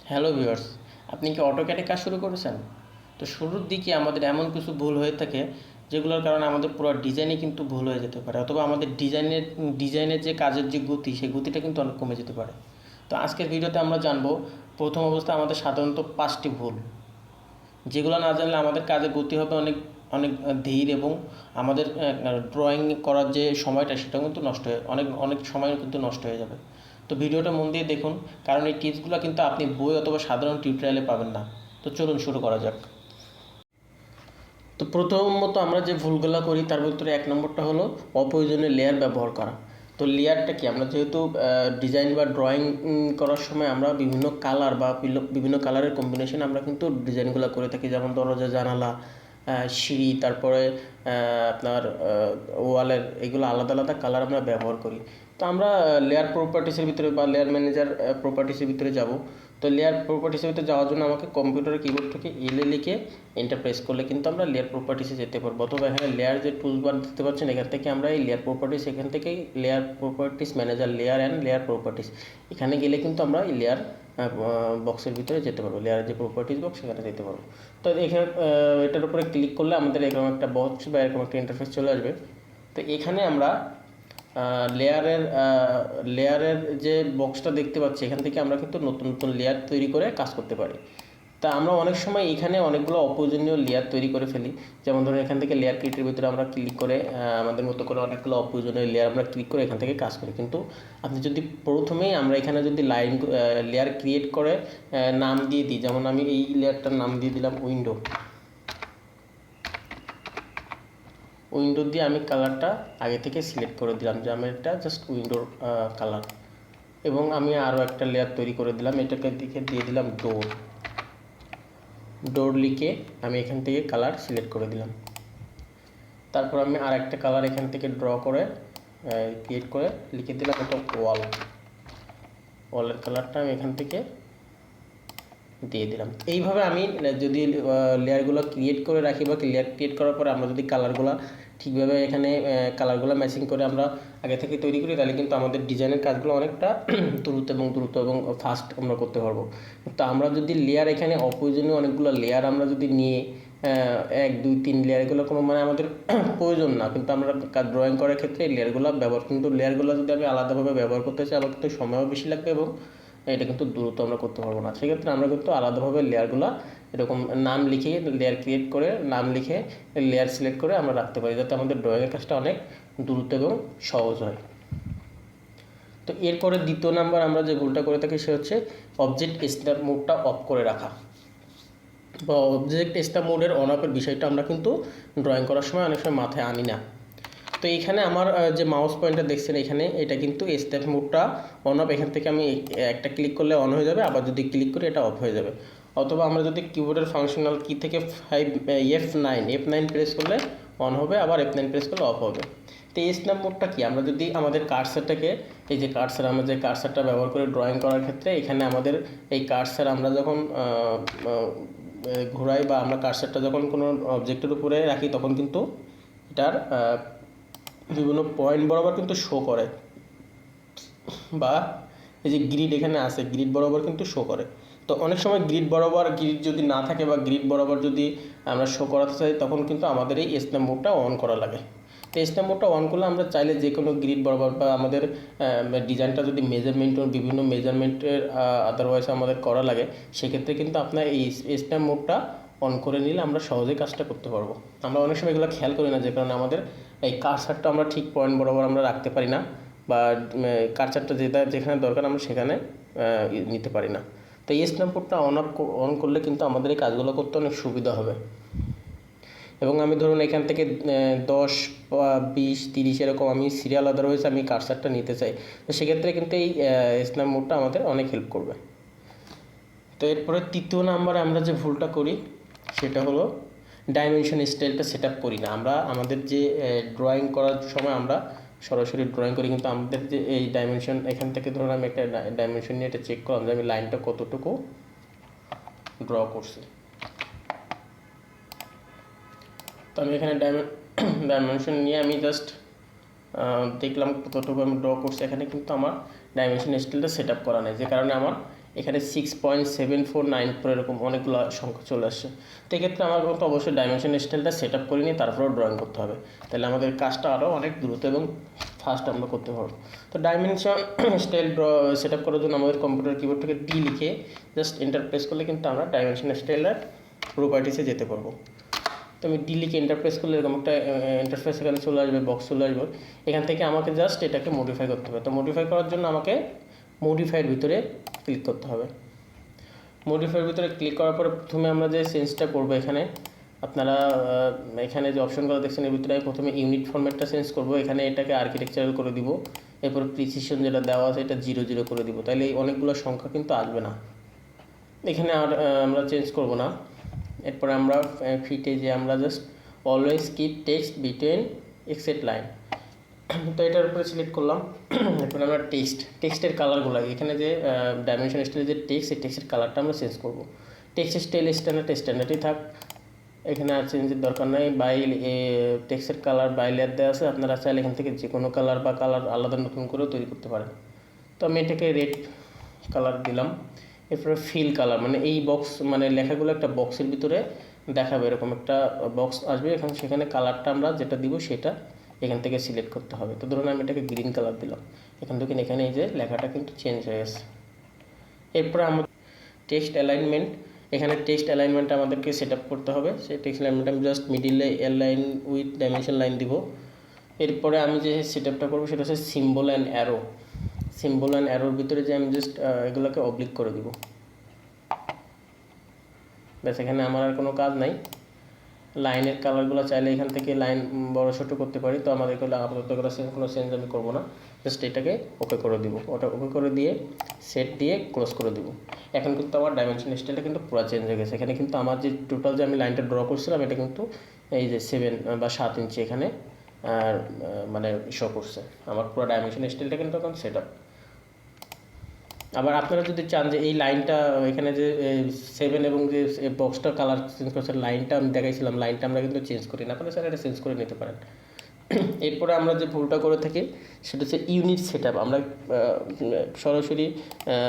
Hello viewers, আপনি কি অটোক্যাডে কাজ শুরু করেছেন? তো শুরুর দিকে আমাদের এমন কিছু ভুল হয়ে থাকে যেগুলোর কারণে আমাদের পুরো ডিজাইনই কিন্তু ভুল হয়ে যেতে পারে, অথবা আমাদের ডিজাইনের যে কাজের যে গতি, সেই গতিটা কিন্তু অনেক কমে যেতে পারে। তো আজকের ভিডিওতে আমরা জানবো প্রথম অবস্থায় আমাদের সাধারণত 5টি ভুল, যেগুলো না জানলে আমাদের কাজের গতি হবে অনেক অনেক ধীর, এবং আমাদের ড্রয়িং করার যে সময়টা সেটাও কিন্তু নষ্ট হয়ে অনেক অনেক সময় কিন্তু নষ্ট হয়ে যাবে। তো ভিডিওটা মন দিয়ে দেখুন, কারণ এই টিপসগুলো কিন্তু আপনি বই অথবা সাধারণ টিউটোরিয়ালে পাবেন না। তো চলুন শুরু করা যাক। তো প্রথমত আমরা যে ভুলগুলো করি তার ভিতরে 1 নম্বরটা হলো অপ্রয়োজনীয় লেয়ার ব্যবহার করা। তো লেয়ারটা কি, আমরা যেহেতু ডিজাইন বা ড্রয়িং করার সময় আমরা বিভিন্ন কালার বা বিভিন্ন কালারের কম্বিনেশন আমরা কিন্তু ডিজাইনগুলো করে থাকি, যেমন দরজা, জানালা, সিঁড়ি, তারপরে আপনার ওয়ালের, এগুলো আলাদা আলাদা কালার আমরা ব্যবহার করি। তো আমরা লেয়ার প্রপার্টিসের ভিতরে বা লেয়ার ম্যানেজার প্রপার্টিসের ভিতরে যাব। তো লেয়ার প্রপার্টিসের ভিতরে যাওয়ার জন্য আমাকে কম্পিউটারের কিবোর্ড থেকে লিখে এন্টার প্রেস করলে কিন্তু আমরা লেয়ার প্রপার্টিসে যেতে পারবো, অথবা এখানে লেয়ার যে টুল বার দেখতে পাচ্ছেন, এখান থেকে আমরা এই লেয়ার প্রপার্টিস, এখান থেকে layer properties manager, layer and layer properties, এখানে গেলে কিন্তু আমরা এই লেয়ার বক্সের ভিতরে যেতে পারবো, লেয়ারের যে প্রপার্টিস বক্স সেখানে যেতে পারবো। তো এখানে এটার উপরে ক্লিক করলে আমাদের এরকম একটা বক্স বা এরকম একটা ইন্টারফেস চলে আসবে। তো এখানে আমরা লেয়ারের যে বক্সটা দেখতে পাচ্ছি, এখান থেকে আমরা কিন্তু নতুন নতুন লেয়ার তৈরি করে কাজ করতে পারি। তা আমরা অনেক সময় এখানে অনেকগুলো অপ্রয়োজনীয় লেয়ার তৈরি করে ফেলি। যেমন ধরুন, এখান থেকে লেয়ার ক্রিয়েটের ভিতরে আমরা ক্লিক করে আমাদের মতো করে অনেকগুলো অপ্রয়োজনীয় লেয়ার আমরা ক্লিক করে এখান থেকে কাজ করি। কিন্তু আপনি যদি প্রথমেই আমরা এখানে যদি লেয়ার ক্রিয়েট করে নাম দিয়ে দিই, যেমন আমি এই লেয়ারটার নাম দিয়ে দিলাম উইন্ডো। উইন্ডো দিয়ে আমি কালারটা আগে থেকে সিলেক্ট করে দিলাম যে আমি এটা জাস্ট উইন্ডোর কালার, এবং আমি আরও একটা লেয়ার তৈরি করে দিলাম, এটাকে দিকে দিয়ে দিলাম ডোর। ডোর লিখে আমি এখান থেকে কালার সিলেক্ট করে দিলাম। তারপর আমি আর একটা কালার এখান থেকে ড্র করে ক্রিয়েট করে লিখে দিলাম এটা ওয়াল। ওয়ালের কালারটা আমি এখান থেকে দিয়ে দিলাম। এইভাবে আমি যদি লেয়ারগুলো ক্রিয়েট করে রাখি, বা লেয়ার ক্রিয়েট করার পরে আমরা যদি কালারগুলো ঠিকভাবে এখানে কালারগুলো ম্যাচিং করে আমরা আগে থেকে তৈরি করি, তাহলে কিন্তু আমাদের ডিজাইনের কাজগুলো অনেকটা দ্রুত এবং ফাস্ট আমরা করতে পারবো। তো আমরা যদি লেয়ার এখানে অপ্রয়োজনীয় অনেকগুলো লেয়ার আমরা যদি নিয়ে 1 2 3 লেয়ারগুলো কোনো মানে আমাদের প্রয়োজন না, কিন্তু আমরা ড্রয়িং করার ক্ষেত্রে এই লেয়ারগুলো ব্যবহার, কিন্তু লেয়ারগুলো যদি আমি আলাদাভাবে ব্যবহার করতে চাই, আমার কিন্তু সময়ও বেশি লাগবে, এবং এটা কিন্তু দ্রুত আমরা করতে পারবো না। সেক্ষেত্রে আমরা কিন্তু আলাদাভাবে লেয়ারগুলো এরকম নাম লিখে, লেয়ার ক্রিয়েট করে নাম লিখে লেয়ার সিলেক্ট করে আমরা রাখতে পারি, যাতে আমাদের ড্রয়িংয়ের কাজটা অনেক দ্রুত এবং সহজ হয়। তো এরপরে দ্বিতীয় নাম্বার আমরা যে ভুলটা করে থাকি, সে হচ্ছে অবজেক্ট স্ন্যাপ মোডটা অফ করে রাখা, বা অবজেক্ট স্ন্যাপ মোডের অন অফের বিষয়টা আমরা কিন্তু ড্রয়িং করার সময় অনেক সময় মাথায় আনি না। তো এখানে আমার যে মাউস পয়েন্টার দেখছেন, এখানে এটা কিন্তু স্ন্যাপ মোডটা অন অফ, এখান থেকে আমি একটা ক্লিক করলে অন হয়ে যাবে, আবার যদি ক্লিক করি এটা অফ হয়ে যাবে। অথবা আমরা যদি কিবোর্ডের ফাংশনাল কি থেকে F9 প্রেস করলে অন হবে, আবার F9 প্রেস করলে অফ হবে। তো এই স্ন্যাপ মোডটা কি, আমরা যদি আমাদের কার্সারটাকে, এই যে কার্সার, আমরা যে কার্সারটা ব্যবহার করে ড্রয়িং করার ক্ষেত্রে, এখানে আমাদের এই কার্সার আমরা যখন ঘোরাই, বা আমরা কার্সারটা যখন কোনো অবজেক্টের উপরে রাখি, তখন কিন্তু এটার বিভিন্ন পয়েন্ট বরাবর কিন্তু শো করে, বা এই যে গ্রিড এখানে আছে, গ্রিড বরাবর কিন্তু শো করে। তো অনেক সময় গ্রিড যদি না থাকে, বা গ্রিড বরাবর যদি আমরা শো করাতে চাই, তখন কিন্তু আমাদের এই স্ন্যাপ মোডটা অন করা লাগে। তো স্ন্যাপ মোডটা অন করলে আমরা চাইলে যে কোনো গ্রিড বরাবর, বা আমাদের ডিজাইনটা যদি বিভিন্ন মেজারমেন্টের আদারওয়াইজ আমাদের করা লাগে, সেক্ষেত্রে কিন্তু আপনার এই স্ন্যাপ মোডটা অন করে নিলে আমরা সহজেই কাজটা করতে পারবো। আমরা অনেক সময় এগুলো খেয়াল করি না, যে কারণে আমাদের এই কার্সারটা আমরা ঠিক পয়েন্ট বরাবর আমরা রাখতে পারি না, বা কার্সারটা যেখানে দরকার আমরা সেখানে নিতে পারি না। তো এই স্ন্যাপ মোডটা অন করলে কিন্তু আমাদের এই কাজগুলো করতে অনেক সুবিধা হবে। এবং আমি ধরুন এখান থেকে 10 বা 20 30 এরকম আমি সিরিয়াল আদারওয়াইজ আমি কার্সারটা নিতে চাই, তো সেক্ষেত্রে কিন্তু এই স্ন্যাপ মোডটা আমাদের অনেক হেল্প করবে। তো এরপরে তৃতীয় নাম্বারে আমরা যে ভুলটা করি, সেটা হলো ডাইমেনশন স্টাইলটা সেট আপ করি না। আমরা আমাদের যে ড্রয়িং করার সময় আমরা সরাসরি ড্রয়িং করি, কিন্তু আমাদের যে এই ডাইমেনশন, এখান থেকে ধরুন আমি একটা ডাইমেনশন নিয়ে এটা চেক করলাম যে আমি লাইনটা কতটুকু ড্র করছি। তো আমি এখানে ডাইমেনশন নিয়ে আমি জাস্ট দেখলাম কতটুকু আমি ড্র করছি। এখানে কিন্তু আমার ডাইমেনশন স্টাইলটা সেট আপ করা নেই, যে কারণে আমার এখানে 6.7494 এরকম অনেকগুলো সংখ্যা চলে আসছে। তো এক্ষেত্রে আমার কিন্তু অবশ্যই ডাইমেনশন স্টাইলটা সেট আপ করে নিয়ে তারপরেও ড্রয়িং করতে হবে, তাহলে আমাদের কাজটা আরও অনেক দ্রুত এবং ফাস্ট আমরা করতে পারবো। তো ডাইমেনশন স্টাইল সেট আপ করার জন্য আমাদের কম্পিউটার কিবোর্ড থেকে ডি লিখে জাস্ট এন্টার প্রেস করলে কিন্তু আমরা ডাইমেনশন স্টাইলের প্রপার্টিসে যেতে পারবো। তো আমি ডি লিখে এন্টার প্রেস করলে এরকম একটা ইন্টারফেস এখানে চলে আসবে, বক্স চলে আসবে। এখান থেকে আমাকে জাস্ট এটাকে মডিফাই করতে হবে। তো মডিফাই করার জন্য আমাকে মডিফাইয়ের ভিতরে ক্লিক করতে হবে। মডিফাইয়ের ভিতরে ক্লিক করার পরে প্রথমে আমরা যে চেঞ্জটা করবো, এখানে আপনারা এখানে যে অপশনগুলো দেখছেন এর ভিতরে প্রথমে ইউনিট ফরম্যাটটা চেঞ্জ করব। এখানে এটাকে আর্কিটেকচারাল করে দিব, এরপর প্রিসিশন যেটা দেওয়া আছে এটা 00 করে দিব, তাহলে এই অনেকগুলো সংখ্যা কিন্তু আসবে না। এখানে আর আমরা চেঞ্জ করব না। এরপরে আমরা ফিটে যে আমরা just always keep text between exact line, তো এটার উপরে সিলেক্ট করলাম। এরপরে আমরা টেক্সটের কালারগুলো এখানে যে ডাইমেনশন স্টাইলের যে টেক্সট, এই টেক্সটের কালারটা আমরা চেঞ্জ করব। টেক্সট স্টাইল স্ট্যান্ডার্ডই থাক, এখানে আর চেঞ্জের দরকার নাই। বাই টেক্সটের কালার বাই লেয়ার দেওয়া আছে, আপনারা চাইলে এখান থেকে যে কোনো কালার বা কালার আলাদা নতুন করেও তৈরি করতে পারেন। তো আমি এটাকে রেড কালার দিলাম। এরপরে ফিল কালার, মানে এই বক্স মানে লেখাগুলো একটা বক্সের ভিতরে দেখাবে, এরকম একটা বক্স আসবে। এখন সেখানে কালারটা আমরা যেটা দিব সেটা এখান থেকে সিলেক্ট করতে হবে। তো ধরুন আমি এটাকে গ্রিন কালার দিলাম, এখান থেকে এখানে এই যে লেখাটা কিন্তু চেঞ্জ হয়ে গেছে। এরপরে আমাদের টেক্সট অ্যালাইনমেন্ট, এখানে টেক্সট অ্যালাইনমেন্টটা আমাদেরকে সেট আপ করতে হবে। সেই টেক্সট অ্যালাইনমেন্ট আমি জাস্ট মিডিলে অ্যালাইন উইথ ডাইমেনশন লাইন দিব। এরপরে আমি যে সেট আপটা করবো সেটা হচ্ছে symbol and arrow. Symbol and অ্যারোর ভিতরে যে আমি জাস্ট এগুলোকে অবলিক করে দিব, ব্যাস। এখানে আমার আর কোনো কাজ নাই। লাইনের কালারগুলো চাইলে এখান থেকে লাইন বড় ছোটো করতে পারি, তো আমাদের আপাতত কোনো চেঞ্জ আমি করবো না, জাস্ট এটাকে ওকে করে দিব। ওটা ওকে করে দিয়ে সেট দিয়ে ক্লোজ করে দিব। এখন কিন্তু আমার ডাইমেনশন স্টাইলটা কিন্তু পুরো চেঞ্জ হয়ে গেছে। এখানে কিন্তু আমার যে টোটাল যে আমি লাইনটা ড্র করছিলাম এটা কিন্তু এই যে 7 বা 7 ইঞ্চি এখানে মানে শো করছে। আমার পুরো ডাইমেনশন স্টাইলটা কিন্তু এখন সেট আপ। আবার আপনারা যদি চান যে এই লাইনটা এখানে যে 7 এবং যে বক্সটা কালার চেঞ্জ করছে, লাইনটা আমি দেখাইছিলাম, লাইনটা আমরা কিন্তু চেঞ্জ করি না, আপনারা স্যার এটা চেঞ্জ করে নিতে পারেন। এরপরে আমরা যে ভুলটা করে থাকি সেটা হচ্ছে ইউনিট সেট আপ। আমরা সরাসরি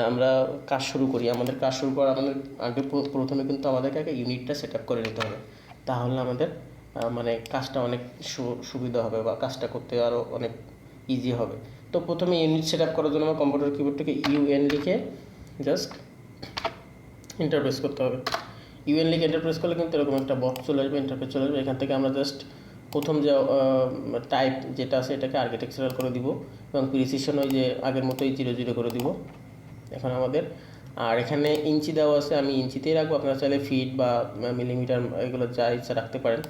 আমরা কাজ শুরু করি। আমাদের কাজ শুরু করার আমাদের আগে প্রথমে কিন্তু আমাদেরকে আগে ইউনিটটা সেট আপ করে নিতে হবে, তাহলে আমাদের মানে কাজটা অনেক সুবিধা হবে বা কাজটা করতে আরও অনেক ইজি হবে। তো প্রথমে ইউনিট সেট আপ করার জন্য আমার কম্পিউটার কিবোর্ড থেকে ইউএন লিখে জাস্ট ইন্টারপ্রেস করতে হবে। ইউএন লিখে ইন্টারপ্রেস করলে কিন্তু এরকম একটা বক্স চলে আসবে, ইন্টারপ্রেস চলে আসবে। এখান থেকে আমরা জাস্ট প্রথম যে টাইপ যেটা আছে এটাকে আর্কিটেকচারাল করে দিব এবং প্রিসিশন ওই যে আগের মতোই 00 করে দিব এখন আমাদের। আর এখানে ইঞ্চি দেওয়া আছে, আমি ইঞ্চিতেই রাখবো, আপনারা চাইলে ফিট বা মিলিমিটার এগুলো যা ইচ্ছা রাখতে পারেন।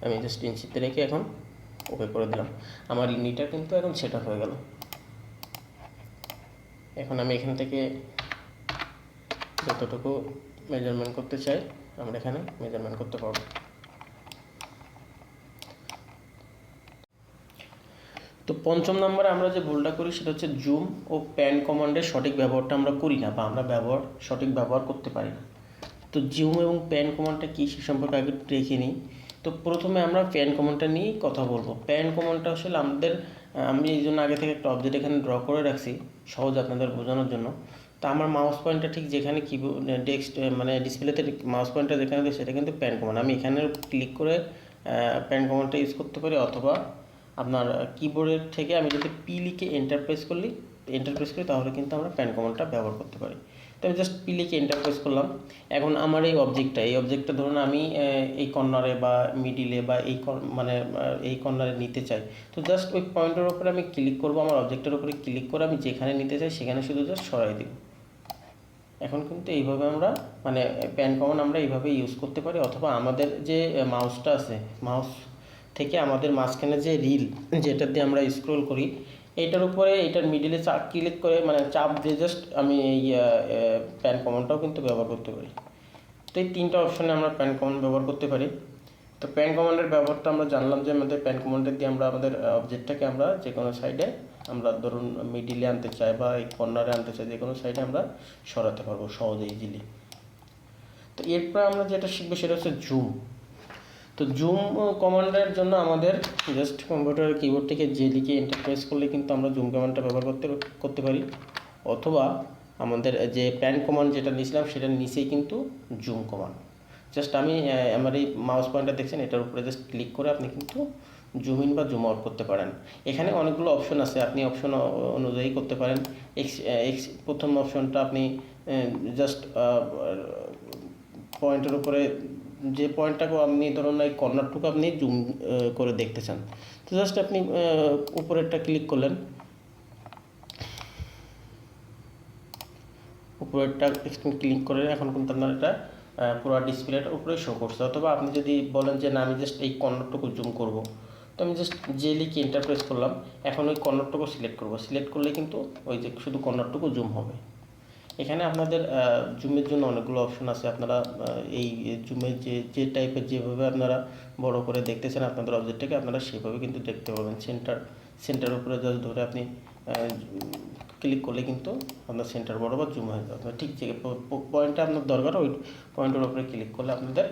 আমি জাস্ট ইঞ্চিতে রেখে এখন ওকে করে দিলাম। আমার ইউনিটটা কিন্তু এখন সেট আপ হয়ে গেল। এখন আমি এখান থেকে যতটুকু মেজারমেন্ট করতে চাই আমরা এখানে মেজারমেন্ট করতে পারবো। তো পঞ্চম নম্বরে আমরা যে ভুলটা করি সেটা হচ্ছে জুম ও প্যান কমান্ডের সঠিক ব্যবহারটা আমরা করি না বা আমরা সঠিক ব্যবহার করতে পারি না। তো জুম এবং প্যান কমান্ডটা কী সে সম্পর্কে আগে দেখে নিই। তো প্রথমে আমরা প্যান কমান্ডটা নিয়েই কথা বলবো। প্যান কমান্ডটা আসলে আমাদের আমি এই জন্য আগে থেকে একটা অবজেক্ট এখানে ড্র করে রাখছি সহজ আপনাদের বোঝানোর জন্য। তো আমার মাউস পয়েন্টটা ঠিক যেখানে ডেস্ক মানে ডিসপ্লেতে মাউস পয়েন্টটা যেখানে দেয় সেটা কিন্তু প্যান কমান্ড। আমি এখানে ক্লিক করে প্যান কমান্ডটা ইউজ করতে পারি, অথবা আপনার কিবোর্ডের থেকে আমি যদি পি লিখে এন্টার প্রেস করি তাহলে কিন্তু আমরা প্যান কমান্ডটা ব্যবহার করতে পারি। তো আমি জাস্ট পি লিখে এন্টার প্রেস করলাম। এখন আমার এই অবজেক্টটা ধরুন আমি এই কর্নারে বা মিডিলে বা মানে এই কর্নারে নিতে চাই। তো জাস্ট ওই পয়েন্টের উপরে আমি ক্লিক করব, আমার অবজেক্টের উপরে ক্লিক করে আমি যেখানে নিতে চাই সেখানে শুধু জাস্ট সরাই দিব। এখন কিন্তু এইভাবে আমরা মানে প্যান কমান্ড আমরা এইভাবে ইউজ করতে পারি। অথবা আমাদের যে মাউসটা আছে, মাউস থেকে আমাদের মাঝখানে যে রিল যেটা দিয়ে আমরা স্ক্রল করি, এইটার উপরে এইটার মিডিলে ক্লিক করে মানে চাপ দিয়ে জাস্ট আমি এই প্যান কমান্ডটাও কিন্তু ব্যবহার করতে পারি। তো এই তিনটা অপশনে আমরা প্যান কমান্ড ব্যবহার করতে পারি। তো প্যান কমান্ডের ব্যবহারটা আমরা জানলাম যে আমাদের প্যান কমান্ডের দিয়ে আমরা আমাদের অবজেক্টটাকে আমরা যে কোনো সাইডে আমরা ধরুন মিডিলে আনতে চাই বা এই কর্নারে আনতে চাই, যে কোনো সাইডে আমরা সরাতে পারবো সহজে ইজিলি। তো এরপর আমরা যেটা শিখবো সেটা হচ্ছে জুম। তো জুম কমান্ডের জন্য আমাদের জাস্ট কম্পিউটারের কিবোর্ড থেকে যে লিখে এন্টার প্রেস করলে কিন্তু আমরা জুম কমান্ডটা ব্যবহার করতে পারি। অথবা আমাদের যে প্যান কমান্ড যেটা নিয়েছিলাম সেটার নিচেই কিন্তু জুম কমান্ড। জাস্ট আমি আমার এই মাউস পয়েন্টার দেখছেন এটার উপরে জাস্ট ক্লিক করে আপনি কিন্তু জুম ইন বা জুম আউট করতে পারেন। এখানে অনেকগুলো অপশন আছে, আপনি অপশন অনুযায়ী করতে পারেন। প্রথম অপশনটা আপনি জাস্ট পয়েন্টের উপরে যে পয়েন্টটাকে আপনি ধরুন এই কর্নারটুকু আপনি জুম করে দেখতে চান, তো জাস্ট আপনি উপরেরটা ক্লিক করলেন, উপরেরটা ক্লিক করে এখন কিন্তু আপনার এটা পুরো ডিসপ্লেটার উপরে শো করছে। অথবা আপনি যদি বলেন যে না আমি জাস্ট এই কর্নারটুকু জুম করব, তো আমি জাস্ট যে লিখে এন্টার প্রেস করলাম, এখন ওই কর্নারটুকু সিলেক্ট করব, সিলেক্ট করলে কিন্তু ওই যে শুধু কর্নারটুকু জুম হবে। এখানে আপনাদের জুমের জন্য অনেকগুলো অপশন আছে। আপনারা এই জুমের যে টাইপের যেভাবে আপনারা বড় করে দেখতেছেন আপনাদের অবজেক্টটাকে, আপনারা সেভাবে কিন্তু দেখতে পাবেন। সেন্টার উপরে জাস্ট ধরে আপনি ক্লিক করলে কিন্তু আপনার সেন্টার বরাবর জুম হয়ে যাবে। ঠিক যে পয়েন্টটা আপনার দরকার ওই পয়েন্টের উপরে ক্লিক করলে আপনাদের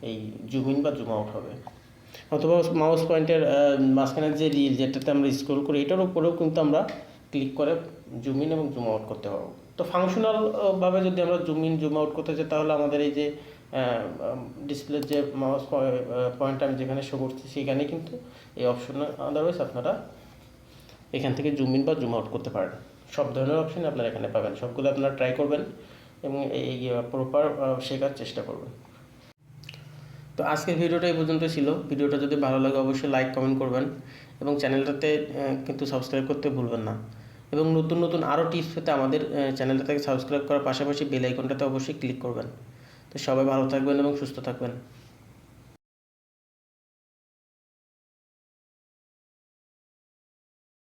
এই জুম ইন বা জুম আউট হবে। অথবা মাউস পয়েন্টের মাঝখানের যে রিল যেটাতে আমরা স্ক্রল করি এটার উপরেও কিন্তু আমরা ক্লিক করে জুম ইন এবং জুম আউট করতে পারবো। তো ফাংশনালভাবে যদি আমরা জুম ইন জুম আউট করতে চাই তাহলে আমাদের এই যে ডিসপ্লের যে মাউস পয়েন্ট আমি যেখানে শো করছি সেখানে কিন্তু এই অপশন, আদারওয়াইজ আপনারা এখান থেকে জুম ইন বা জুম আউট করতে পারেন। সব ধরনের অপশন আপনারা এখানে পাবেন, সবগুলো আপনারা ট্রাই করবেন এবং এই প্রপার শেখার চেষ্টা করবেন। তো আজকের ভিডিওটা এই পর্যন্ত ছিল। ভিডিওটা যদি ভালো লাগে অবশ্যই লাইক কমেন্ট করবেন এবং চ্যানেলটাতে কিন্তু সাবস্ক্রাইব করতে ভুলবেন না। এবং নতুন নতুন আরও টিপস পেতে আমাদের চ্যানেলটাকে সাবস্ক্রাইব করার পাশাপাশি বেল আইকনটাতে অবশ্যই ক্লিক করবেন। তো সবাই ভালো থাকবেন এবং সুস্থ থাকবেন।